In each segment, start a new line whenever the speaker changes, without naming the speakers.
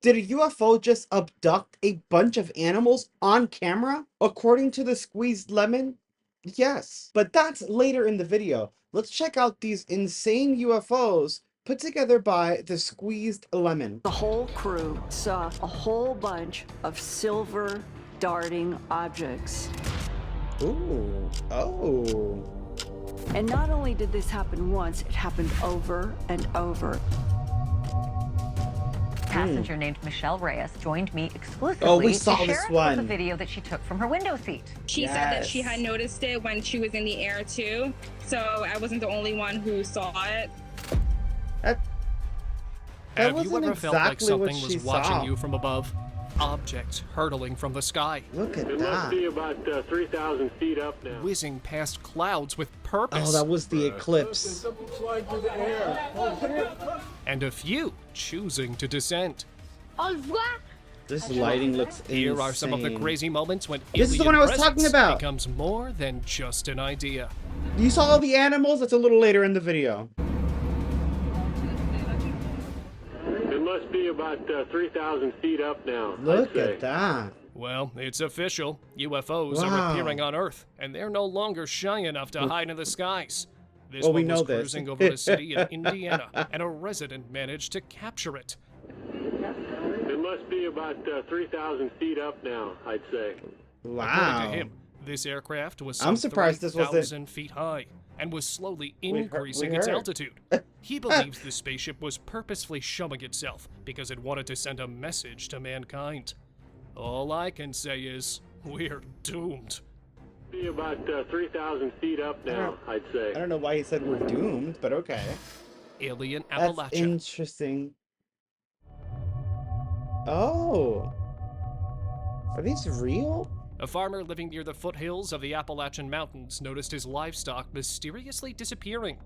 Did a UFO just abduct a bunch of animals on camera? According to the squeezed lemon? Yes. But that's later in the video. Let's check out these insane UFOs put together by the squeezed lemon.
The whole crew saw a whole bunch of silver darting objects.
Ooh. Oh.
And not only did this happen once, it happened over and over.
Passenger named Michelle Reyes joined me exclusively
saw
to
this
share
one.
the video that she took from her window seat.
She said that she had noticed it when she was in the air too, so I wasn't the only one who saw it.
That
Have you
wasn't
ever felt like
exactly
something
what
was
she
watching
saw.
you from above? Objects hurtling from the sky,
Look at
It
that.
must be about 3,000 feet up now.
whizzing past clouds with purpose.
Oh, that was the eclipse.
Something flying through the air.
And a few choosing to descend.
This lighting looks insane.
Here are some of the crazy moments when
This is the
alien
one I was talking
presence
about.
becomes more than just an idea.
You saw all the animals? That's a little later in the video.
It must be about 3,000 feet up now.
Look
I'd say.
at that.
Well, it's official. UFOs
Wow.
are appearing on Earth, and they're no longer shy enough to hide in the skies. This
Well, we
one
know
was
this.
cruising over a city in Indiana, and a resident managed to capture it.
It must be about 3,000 feet up now, I'd say.
Wow.
According to him, this aircraft was
I'm
some
surprised this wasn't-
3,000 feet high and was slowly increasing its
heard.
altitude. He believes the spaceship was purposefully showing itself because it wanted to send a message to mankind. All I can say is, we're doomed.
Be about 3,000 feet up now, I'd say.
I don't know why he said we're doomed, but okay.
Alien
That's
Appalachia.
interesting. Oh. Are these real?
A farmer living near the foothills of the Appalachian Mountains noticed his livestock mysteriously disappearing.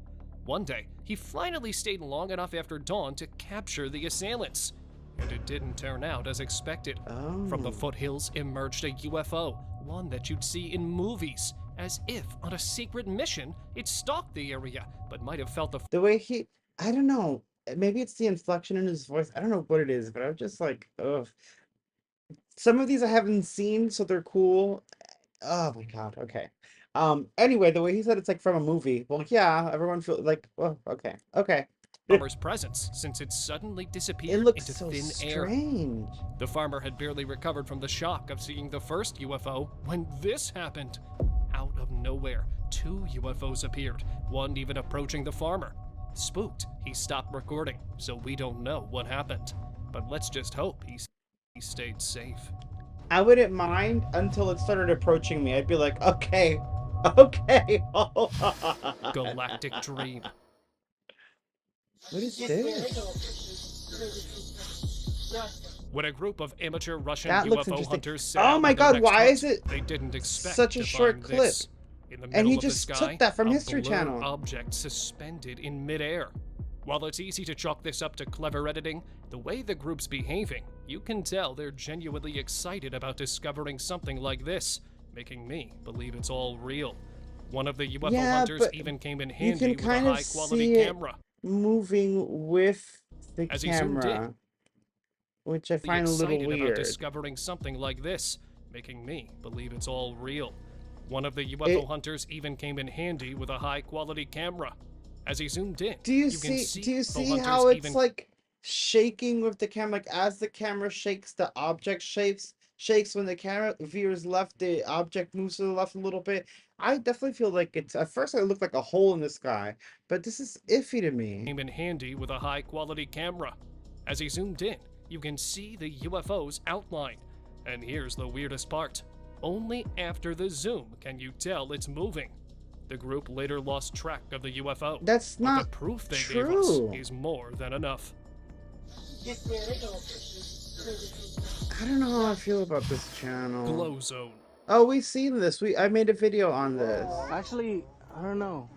One day, he finally stayed long enough after dawn to capture the assailants. And it didn't turn out as expected.
Oh.
From the foothills emerged a UFO, one that you'd see in movies, as if on a secret mission it stalked the area, but might have felt the
The way he, I don't know. Maybe it's the inflection in his voice. I don't know what it is, but I'm just like, ugh. Some of these I haven't seen, so they're cool. Oh my god, okay. Anyway, the way he said it's like from a movie. Well, yeah, everyone feels like, oh, okay, okay.
farmer's presence since it suddenly
It
disappeared
looks
into
so
thin air.
strange.
The farmer had barely recovered from the shock of seeing the first UFO when this happened. Out of nowhere, 2 UFOs appeared, one even approaching the farmer. Spooked, he stopped recording, so we don't know what happened. But let's just hope he stayed safe.
I wouldn't mind until it started approaching me. I'd be like, okay, okay. hold on."
Galactic Dream.
What is this?
When a group of amateur Russian
That looks
UFO
interesting.
hunters set
Oh
out
my
on their
god,
next
why
hunt,
is it
they didn't expect
such a
to
short
find
clip?
this. In the
And
middle
he
of the
just
sky,
took that from
a
History
blurred
Channel.
object suspended in midair. While it's easy to chalk this up to clever editing, the way the group's behaving, you can tell they're genuinely excited about discovering something like this, making me believe it's all real. One of the UFO
Yeah,
hunters
but
even came in
you
handy
can
with a
kind of
high-quality
see it
camera.
moving with the
As he zoomed in,
camera, which I find a little
excited about
weird.
discovering something like this, making me believe it's all real. One of the UFO hunters even came in handy with a high-quality camera. As he zoomed in,
Do you
can
see? Do
see
you
UFO
see
hunters
how it's
even
like shaking with the camera? Like as the camera shakes, the object shakes when the camera veers left. The object moves to the left a little bit. I definitely feel like it's. At first, it looked like a hole in the sky, but this is iffy to me.
came in handy with a high-quality camera. As he zoomed in, you can see the UFO's outline. And here's the weirdest part. Only after the zoom can you tell it's moving. The group later lost track of the UFO.
That's
but
not
the proof they
true.
gave us is more than enough.
I don't know how I feel about this channel.
Glow Zone.
Oh, we've seen this. I made a video on this.
Actually, I don't know.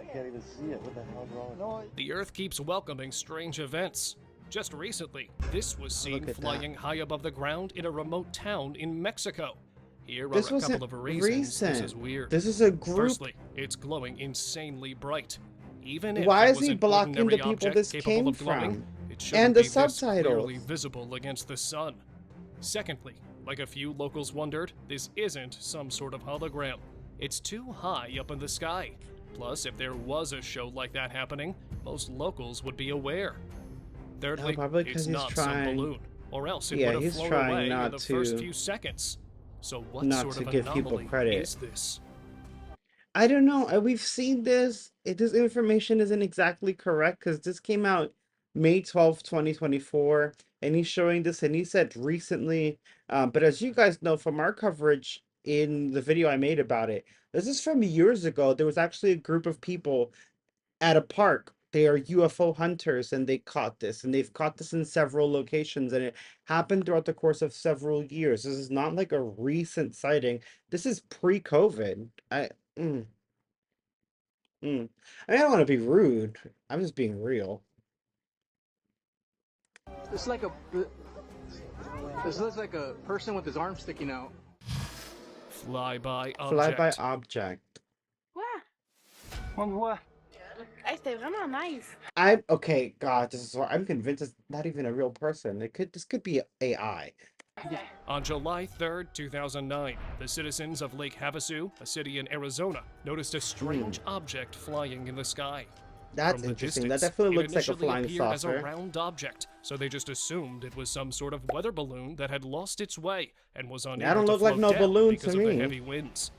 I can't even see it. What the hell's wrong?
The Earth keeps welcoming strange events. Just recently, this was seen
Look at
flying high above the ground in a remote town in Mexico. Here are
This
a
wasn't
couple of reasons this is
recent.
weird.
This is a group.
Firstly, it's glowing insanely bright. Even if
Why
it
is
was
he
an
blocking the
ordinary
people
object
this
capable
came
of glowing,
from?
it it shouldn't
And the
be this clearly
subtitles.
visible against the sun. Secondly, like a few locals wondered, this isn't some sort of hologram. It's too high up in the sky. Plus, if there was a show like that happening, most locals would be aware. Thirdly,
probably 'cause
it's
he's
not
trying-
some balloon, or else it
Yeah,
would have
he's
flown
trying
away in
not
the first
to-
few seconds. So what
not
sort
to
of
give people
anomaly
credit.
is this?
I don't know. We've seen this. This information isn't exactly correct because this came out May 12th, 2024, and he's showing this, and he said recently. But as you guys know from our coverage in the video I made about it, this is from years ago. There was actually a group of people at a park. They are UFO hunters, and they caught this, and they've caught this in several locations, and it happened throughout the course of several years. This is not like a recent sighting. This is pre-COVID. Mm, I mean, I don't want to be rude. I'm just being real.
It's like a. This looks like a person with his arm sticking out.
Flyby object.
Flyby object.
Ouais. Hey, c'était vraiment nice.
Okay, God, this is what I'm convinced it's not even a real person. This could be AI.
On July 3rd, 2009, the citizens of Lake Havasu, a city in Arizona, noticed a strange object flying in the sky.
That's
From the
interesting. That
distance,
definitely
it
looks like a
initially
flying
appeared as a
saucer.
round object, so they just assumed it was some sort of weather balloon that had lost its way and was unable
That don't
to
look like
float
no
down
balloon
because
to
of the
me.
heavy winds.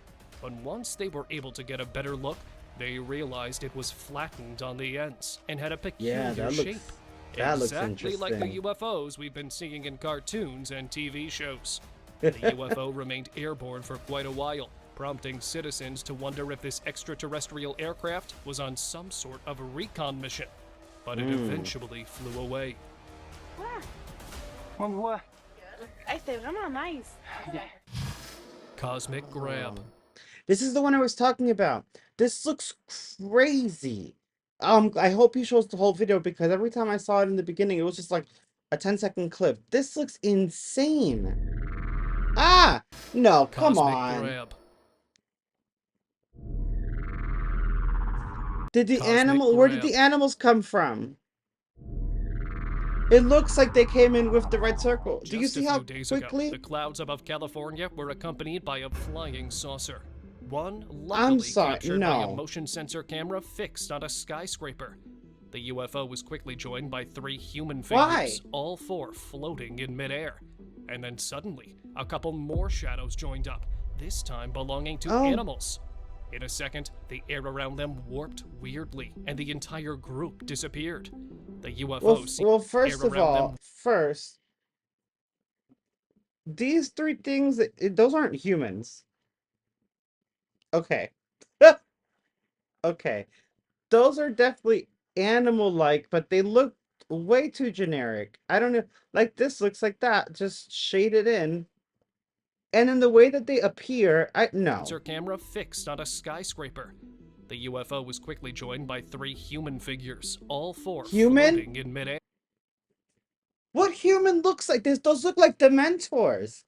But once they were able to get a better look, they realized it was flattened on the ends and had a peculiar
that
shape.
looks- that looks
Exactly like the
interesting.
UFOs we've been seeing in cartoons and TV shows. The UFO remained airborne for quite a while, prompting citizens to wonder if this extraterrestrial aircraft was on some sort of a recon mission. But it eventually flew away.
Ouais. Hey, c'était vraiment nice.
Cosmic grab.
This is the one I was talking about. This looks crazy. I hope he shows the whole video because every time I saw it in the beginning, it was just like a 10-second clip. This looks insane. Ah! No, come
Cosmic
on.
grab.
Where did
grab.
the animals come from? It looks like they came in with the red circle. Do you
Just
see
a
how
few days
quickly?
ago, the clouds above California were accompanied by a flying saucer. One
I'm
luckily
sorry,
captured by a
no.
motion sensor camera fixed on a skyscraper. The UFO was quickly joined by 3 human
Why?
figures, all 4 floating in midair. And then suddenly, a couple more shadows joined up, this time belonging to
Oh.
animals. In a second, the air around them warped weirdly, and the entire group disappeared. The UFO
Well, first
air
of
around
all,
them
these 3 things, those aren't humans. Okay. Okay. Those are definitely animal-like, but they look way too generic. I don't know. Like, this looks like that, just shaded in. And in the way that they appear, no.
sensor camera fixed on a skyscraper. The UFO was quickly joined by 3 human figures, all 4
Human?
floating in midair.
What human looks like this? Those look like Dementors.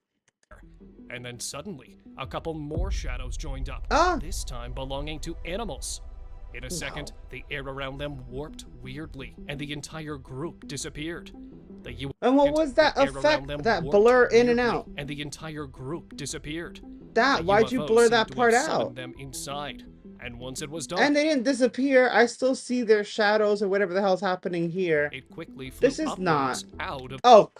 And then suddenly, a couple more shadows joined up,
Ah.
this time belonging to animals. In a second, the air around them warped weirdly, and the entire group disappeared. The UFO
And what was that
the air
effect?
around them
That
warped
blur in and
weirdly,
out?
and the entire group disappeared.
That,
The
why'd you
UFO
blur
seemed
that
to
part
have summoned
out?
them inside, and once it was done,
And they didn't disappear. I still see their shadows or whatever the hell's happening here.
it quickly flew
This is
upwards
not.
out of
Oh.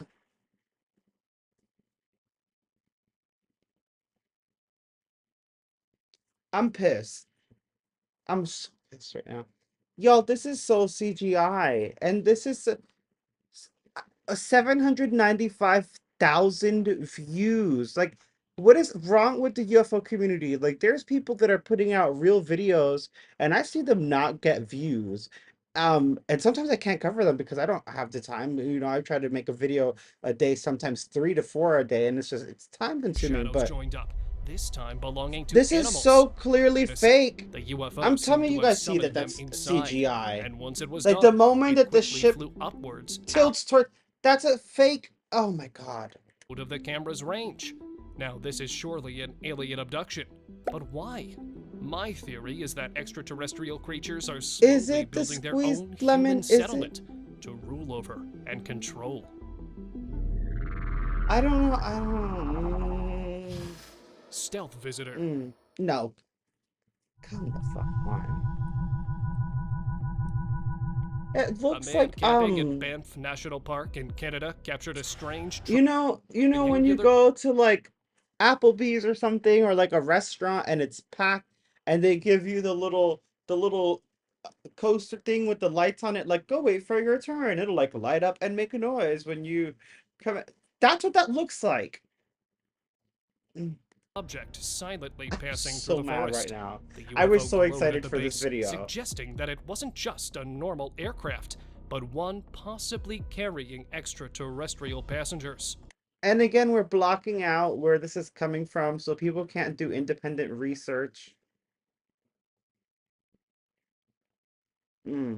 I'm pissed. I'm so pissed right now. Yo, this is so CGI. And this is a 795,000 views. Like, what is wrong with the UFO community? Like, there's people that are putting out real videos, and I see them not get views. And sometimes I can't cover them because I don't have the time. You know, I try to make a video a day, sometimes 3 to 4 a day, and it's time consuming.
shadows
But
joined up, this time belonging to
this
animals.
is so clearly
In a
fake.
The UFO
I'm
seemed
telling
to
you
have
guys see
summoned
that
them
that's
inside,
CGI.
And once it was
Like,
done,
the moment
it
that the
quickly
ship
flew upwards
tilts toward, that's a fake. Oh my God.
out of the camera's range. Now, this is surely an alien abduction, but why? My theory is that extraterrestrial creatures are slowly
Is it the
building their
squeezed
own
lemon?
human
Is it?
settlement, to rule over and control.
I don't know. I don't know.
Stealth visitor.
No. Come the fuck on. It
A
looks
man
like
camping in Banff National Park in Canada captured a strange
you know when you
triangular-
go to like Applebee's or something, or like a restaurant and it's packed and they give you the little coaster thing with the lights on it, like go wait for your turn, it'll like light up and make a noise when you come that's what that looks like.
object silently
I'm
passing
so
through the
mad
forest.
right now.
The
I was
UFO
so
glowed
excited
at the
for this
base,
video.
suggesting that it wasn't just a normal aircraft, but one possibly carrying extraterrestrial passengers.
And again, we're blocking out where this is coming from so people can't do independent research.
The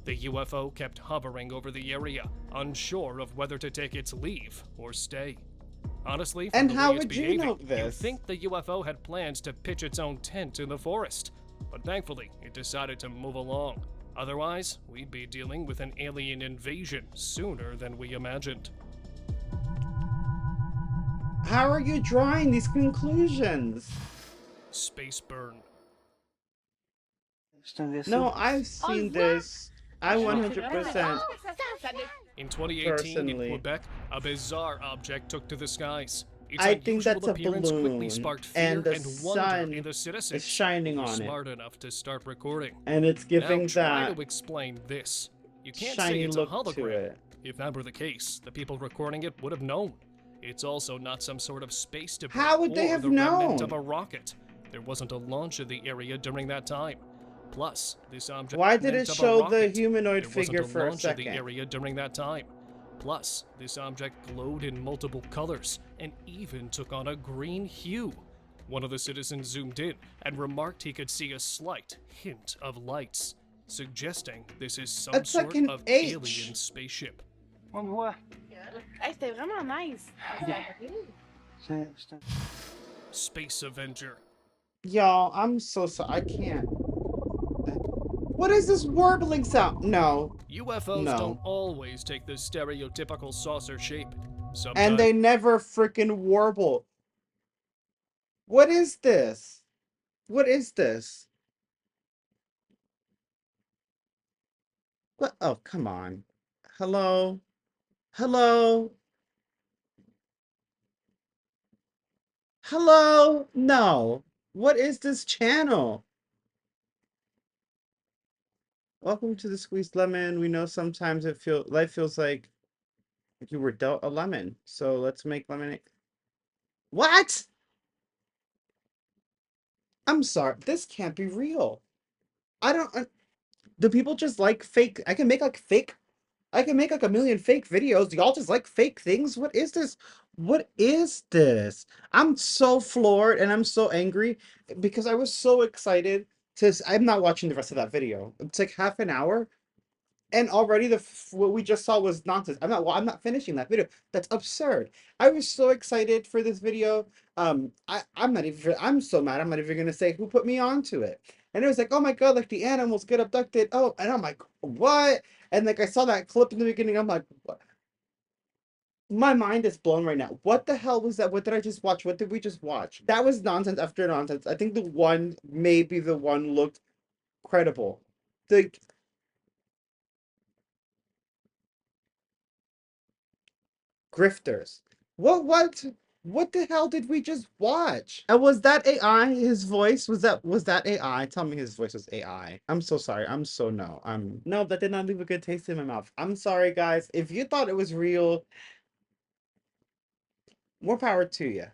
UFO kept hovering over the area, unsure of whether to take its leave or stay. Honestly, from
And
the
how
way it's
would you
behaving,
know this?
you'd think the UFO had plans to pitch its own tent in the forest. But thankfully, it decided to move along. Otherwise, we'd be dealing with an alien invasion sooner than we imagined.
How are you drawing these conclusions?
Space burn.
No, I've seen this. I 100%
In 2018
personally.
in Quebec, a bizarre object took to the skies. Its
I think
unusual
that's a
appearance quickly
balloon,
sparked fear
and the
and
sun
wonder in the citizens
is shining
who were
on it.
smart enough to start recording.
And it's giving
Now try
that
to explain this. You can't say
shiny
it's a
look to
hologram.
it.
If that were the case, the people recording it would have known. It's also not some sort of space debris
How would they
or
have
the remnant
known?
of a rocket. There wasn't a launch in the area during that time. Plus, this object
Why did it
of a
show the
rocket.
humanoid
There
figure
wasn't a
for a
launch in the
second?
area during that time. Plus, this object glowed in multiple colors and even took on a green hue. One of the citizens zoomed in and remarked he could see a slight hint of lights, suggesting this is some
It's like
sort
an
of
H.
alien spaceship.
Hey, c'était vraiment nice.
Space Avenger.
Y'all, I'm so sorry. I can't. What is this warbling sound? No.
UFOs
No.
don't always take the stereotypical saucer shape. Sometimes
And they never freaking warble. What is this? What is this? What? Oh, come on. Hello? Hello? Hello? No. What is this channel? Welcome to the Squeezed Lemon. We know sometimes life feels like you were dealt a lemon. So let's make lemonade. What? I'm sorry. This can't be real. I don't. Do people just like fake? I can make like a million fake videos. Y'all just like fake things? What is this? What is this? I'm so floored and I'm so angry because I was so excited I'm not watching the rest of that video. It's like half an hour. And already what we just saw was nonsense. I'm not finishing that video. That's absurd. I was so excited for this video. I'm so mad. I'm not even gonna say who put me onto it. And it was like, oh my god, like the animals get abducted. Oh, and I'm like, what? And like I saw that clip in the beginning. I'm like, what? My mind is blown right now. What the hell was that? What did I just watch? What did we just watch? That was nonsense after nonsense. I think maybe the one looked credible. The grifters. What the hell did we just watch? And was that AI? His voice? Was that AI? Tell me his voice was AI. I'm so sorry. No, that did not leave a good taste in my mouth. I'm sorry, guys. If you thought it was real, more power to you.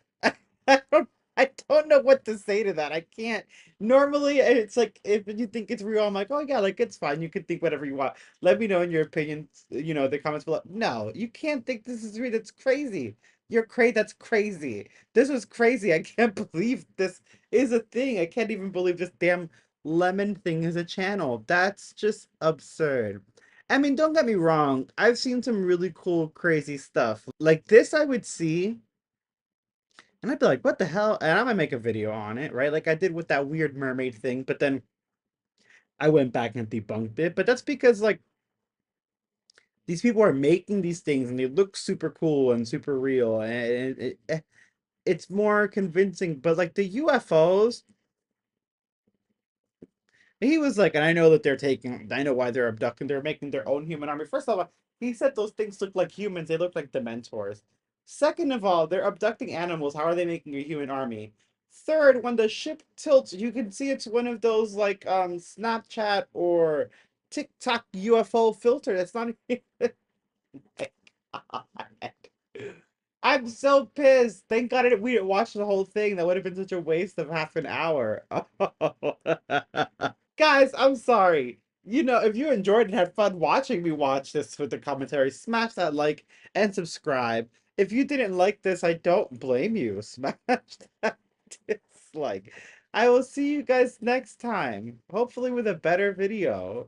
I don't know what to say to that. I can't. Normally, it's like if you think it's real, I'm like, oh yeah, like it's fine. You can think whatever you want. Let me know in your opinions. The comments below. No, you can't think this is real. That's crazy. You're crazy. That's crazy. This was crazy. I can't believe this is a thing. I can't even believe this damn lemon thing is a channel. That's just absurd. I mean, don't get me wrong. I've seen some really cool, crazy stuff. Like this, I would see. And I'd be like, what the hell? And I'm gonna make a video on it, right? Like I did with that weird mermaid thing, but then I went back and debunked it. But that's because, like, these people are making these things and they look super cool and super real, and it's more convincing. But like the UFOs, he was like, and I know that I know why they're abducting, they're making their own human army. First of all, he said those things look like humans, they look like Dementors. Second of all, they're abducting animals. How are they making a human army? Third, when the ship tilts, you can see it's one of those like Snapchat or TikTok UFO filter. That's not even. God. I'm so pissed. Thank God we didn't watch the whole thing. That would have been such a waste of half an hour. Guys, I'm sorry. You know, if you enjoyed and had fun watching me watch this with the commentary, smash that like and subscribe. If you didn't like this, I don't blame you. Smash that dislike. I will see you guys next time, hopefully with a better video.